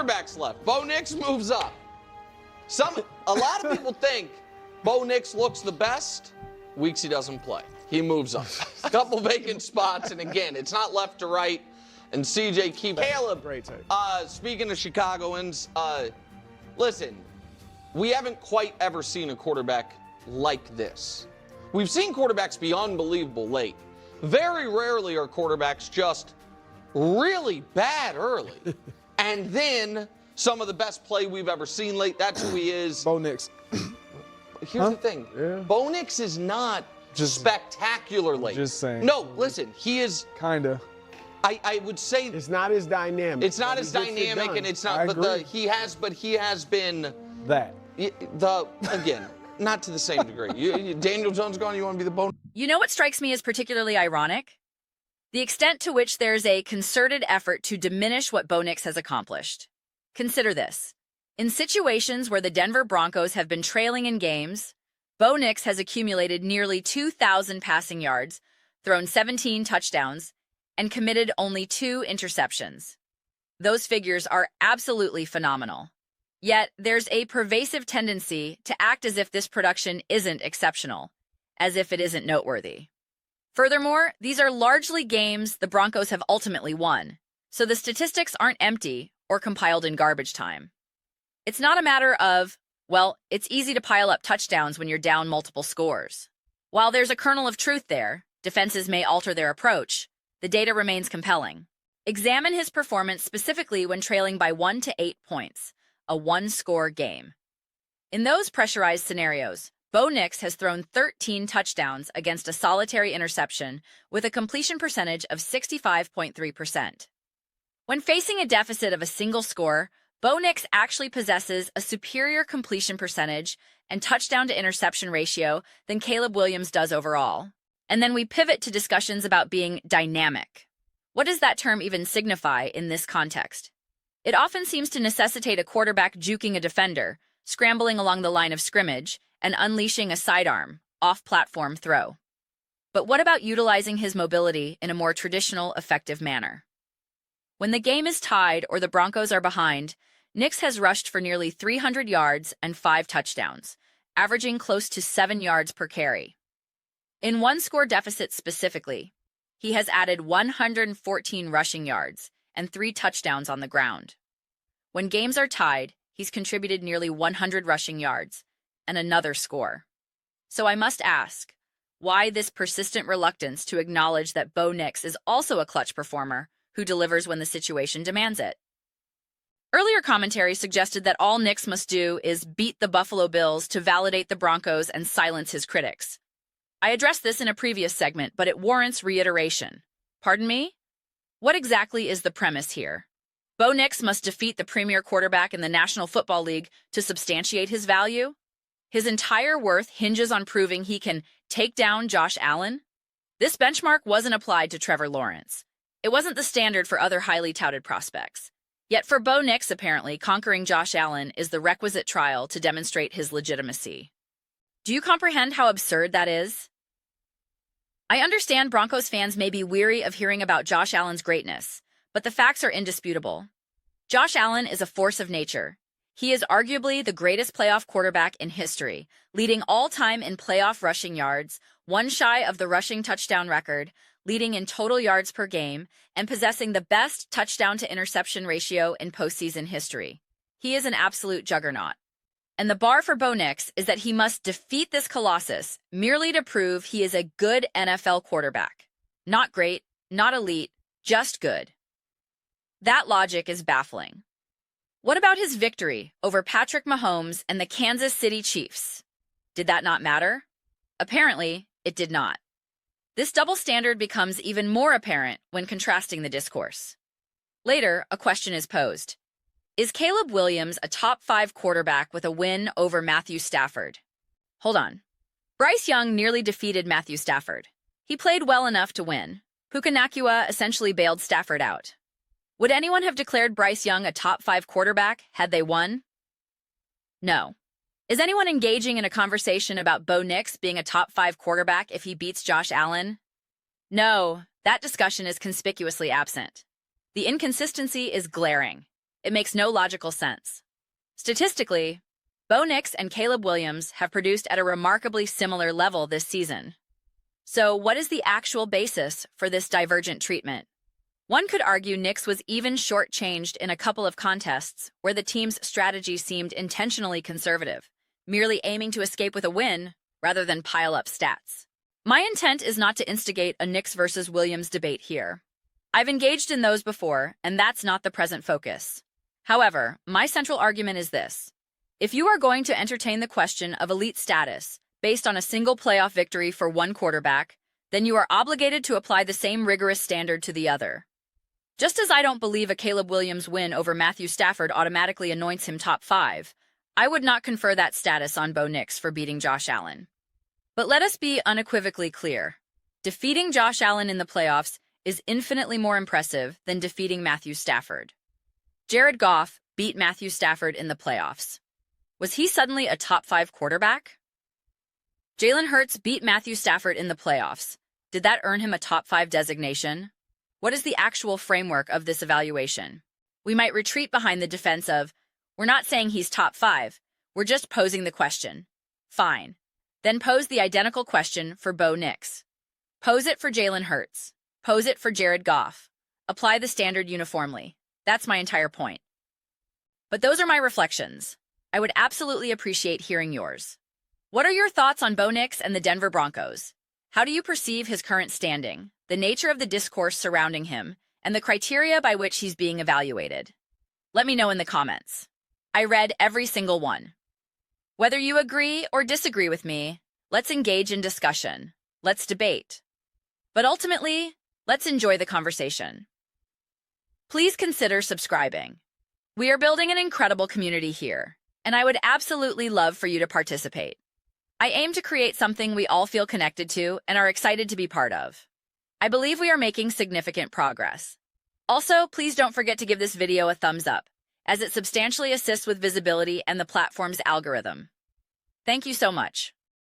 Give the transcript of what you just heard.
quarterbacks left. Bo Nix moves up. A lot of people think Bo Nix looks the best weeks he doesn't play. He moves up. A couple vacant spots, and again, it's not left to right. And CJ keeps Caleb. Great take. Speaking of Chicagoans, listen, we haven't quite ever seen a quarterback like this. We've seen quarterbacks be unbelievable late. Very rarely are quarterbacks just really bad early. And then some of the best play we've ever seen late. That's who he is. Bo Nix. Here's the thing. Yeah. Bo Nix is not Just spectacular late. just saying. No, listen, he is. Kinda. I would say It's not as dynamic. it's not He as gets it dynamic, done. and it's I not. agree. He has been That. again, not to the same degree. Daniel Jones gone. You want to be the Bo? You know what strikes me as particularly ironic? The extent to which there's a concerted effort to diminish what Bo Nix has accomplished. Consider this. In situations where the Denver Broncos have been trailing in games, Bo Nix has accumulated nearly 2,000 passing yards, thrown 17 touchdowns, and committed only 2 interceptions. Those figures are absolutely phenomenal. Yet, there's a pervasive tendency to act as if this production isn't exceptional, as if it isn't noteworthy. Furthermore, these are largely games the Broncos have ultimately won, so the statistics aren't empty or compiled in garbage time. It's not a matter of, well, it's easy to pile up touchdowns when you're down multiple scores. While there's a kernel of truth there, defenses may alter their approach, the data remains compelling. Examine his performance specifically when trailing by 1 to 8 points, a one-score game. In those pressurized scenarios, Bo Nix has thrown 13 touchdowns against a solitary interception with a completion percentage of 65.3%. When facing a deficit of a single score, Bo Nix actually possesses a superior completion percentage and touchdown-to-interception ratio than Caleb Williams does overall. And then we pivot to discussions about being dynamic. What does that term even signify in this context? It often seems to necessitate a quarterback juking a defender, scrambling along the line of scrimmage, and unleashing a sidearm, off-platform throw. But what about utilizing his mobility in a more traditional, effective manner? When the game is tied or the Broncos are behind, Nix has rushed for nearly 300 yards and 5 touchdowns, averaging close to 7 yards per carry. In one-score deficits specifically, he has added 114 rushing yards and 3 touchdowns on the ground. When games are tied, he's contributed nearly 100 rushing yards and another score. So I must ask, why this persistent reluctance to acknowledge that Bo Nix is also a clutch performer who delivers when the situation demands it? Earlier commentary suggested that all Nix must do is beat the Buffalo Bills to validate the Broncos and silence his critics. I addressed this in a previous segment, but it warrants reiteration. Pardon me? What exactly is the premise here? Bo Nix must defeat the premier quarterback in the National Football League to substantiate his value? His entire worth hinges on proving he can take down Josh Allen? This benchmark wasn't applied to Trevor Lawrence. It wasn't the standard for other highly touted prospects. Yet for Bo Nix, apparently, conquering Josh Allen is the requisite trial to demonstrate his legitimacy. Do you comprehend how absurd that is? I understand Broncos fans may be weary of hearing about Josh Allen's greatness, but the facts are indisputable. Josh Allen is a force of nature. He is arguably the greatest playoff quarterback in history, leading all time in playoff rushing yards, one shy of the rushing touchdown record, leading in total yards per game, and possessing the best touchdown-to-interception ratio in postseason history. He is an absolute juggernaut. And the bar for Bo Nix is that he must defeat this colossus merely to prove he is a good NFL quarterback. Not great, not elite, just good. That logic is baffling. What about his victory over Patrick Mahomes and the Kansas City Chiefs? Did that not matter? Apparently, it did not. This double standard becomes even more apparent when contrasting the discourse. Later, a question is posed. Is Caleb Williams a top 5 quarterback with a win over Matthew Stafford? Hold on. Bryce Young nearly defeated Matthew Stafford. He played well enough to win. Puka Nacua essentially bailed Stafford out. Would anyone have declared Bryce Young a top 5 quarterback had they won? No. Is anyone engaging in a conversation about Bo Nix being a top 5 quarterback if he beats Josh Allen? No, that discussion is conspicuously absent. The inconsistency is glaring. It makes no logical sense. Statistically, Bo Nix and Caleb Williams have produced at a remarkably similar level this season. So what is the actual basis for this divergent treatment? One could argue Nix was even shortchanged in a couple of contests where the team's strategy seemed intentionally conservative, merely aiming to escape with a win rather than pile up stats. My intent is not to instigate a Nix versus Williams debate here. I've engaged in those before, and that's not the present focus. However, my central argument is this. If you are going to entertain the question of elite status based on a single playoff victory for one quarterback, then you are obligated to apply the same rigorous standard to the other. Just as I don't believe a Caleb Williams win over Matthew Stafford automatically anoints him top 5, I would not confer that status on Bo Nix for beating Josh Allen. But let us be unequivocally clear. Defeating Josh Allen in the playoffs is infinitely more impressive than defeating Matthew Stafford. Jared Goff beat Matthew Stafford in the playoffs. Was he suddenly a top 5 quarterback? Jalen Hurts beat Matthew Stafford in the playoffs. Did that earn him a top 5 designation? What is the actual framework of this evaluation? We might retreat behind the defense of, we're not saying he's top 5, we're just posing the question. Fine. Then pose the identical question for Bo Nix. Pose it for Jalen Hurts. Pose it for Jared Goff. Apply the standard uniformly. That's my entire point. But those are my reflections. I would absolutely appreciate hearing yours. What are your thoughts on Bo Nix and the Denver Broncos? How do you perceive his current standing, the nature of the discourse surrounding him, and the criteria by which he's being evaluated? Let me know in the comments. I read every single one. Whether you agree or disagree with me, let's engage in discussion. Let's debate. But ultimately, let's enjoy the conversation. Please consider subscribing. We are building an incredible community here, and I would absolutely love for you to participate. I aim to create something we all feel connected to and are excited to be part of. I believe we are making significant progress. Also, please don't forget to give this video a thumbs up, as it substantially assists with visibility and the platform's algorithm. Thank you so much.